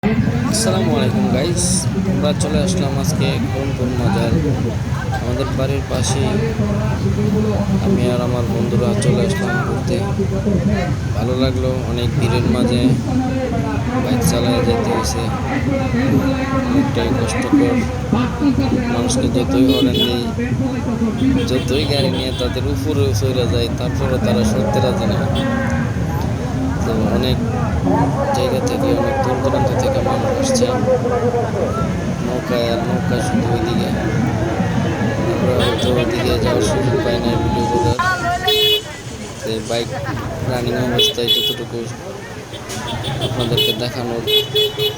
আসসালামু আলাইকুম গাইস, আমরা চলে আসলাম আজকে রংপুর মজার আমাদের বাড়ির পাশেই। আমি আর আমার বন্ধুরা চলে আসলাম ঘুরতে। ভালো লাগলো, অনেক ভিড়ের মাঝে বাইক চালায় যেতে হয়েছে, অনেকটাই কষ্টকর। মানুষকে যতই হরেন দিই, যতই গাড়ি নিয়ে তাদের উপরে চড়ে যায়, তারপরে তারা সরতে রাজি না। তো অনেক জায়গা থেকে, অনেক দূর দূরান্ত থেকে মানুষ আসছে নৌকায়, আর নৌকা শুধু ওইদিকে। আমরা হয়তো ওইদিকে যাওয়ার সুযোগ পাই না ভিডিও করার। বাইক রানিং অবস্থায় যতটুকু আপনাদেরকে দেখানোর,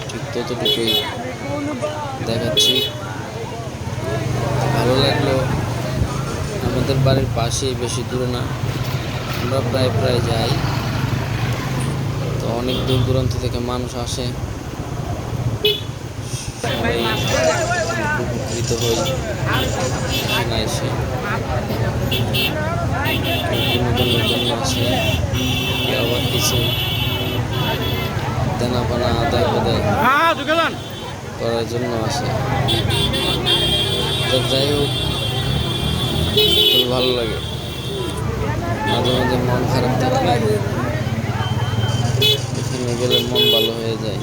ঠিক ততটুকুই দেখাচ্ছি। ভালো লাগলো। আমাদের বাড়ির পাশেই, বেশি দূরে না, আমরা প্রায় প্রায় যাই। তো অনেক দূর দূরান্ত থেকে মানুষ আসে, সবাই উপকৃত হই এখানে এসে। বিনোদনের জন্য আসে, আবার কিছু দেনা পানা আদায় প্রদায় করার জন্য আসে। তো যাই হোক, তো ভালো লাগে। মাঝে মাঝে মন খারাপ থাকলে এখানে গেলে মন ভালো হয়ে যায়।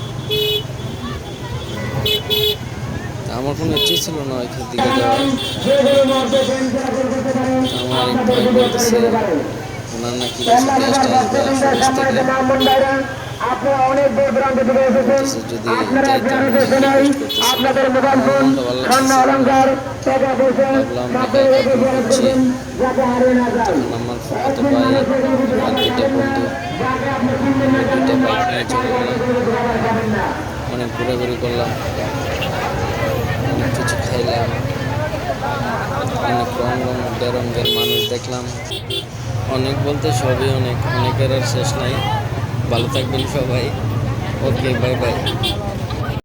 আমার কোনো ইচ্ছে ছিল না ওইখান দিকে যাওয়ার। আমার এক ভাই বলতেছে ওনার নাকি কিছু গেস্ট আসবে 120 থেকে, বলতেছে যদি যাইতাম, রিকোয়েস্ট করতেছে। আমার মনটা ভালো লাগতেছে, ভাবলাম একা একা কি করছি। তখন আমার ফুফাতো ভাই আর দুইটা বন্ধু, দুইটা বাইক নিয়ে চলে গেলাম। অনেক ঘোরাঘুরি করলাম, অনেক কিছু খাইলাম, অনেক বেরঙ্গের মানুষ দেখলাম। অনেক বলতে সবই অনেক, অনেকের আর শেষ নাই। ভালো থাকবেন সবাই। ওকে, বাই বাই।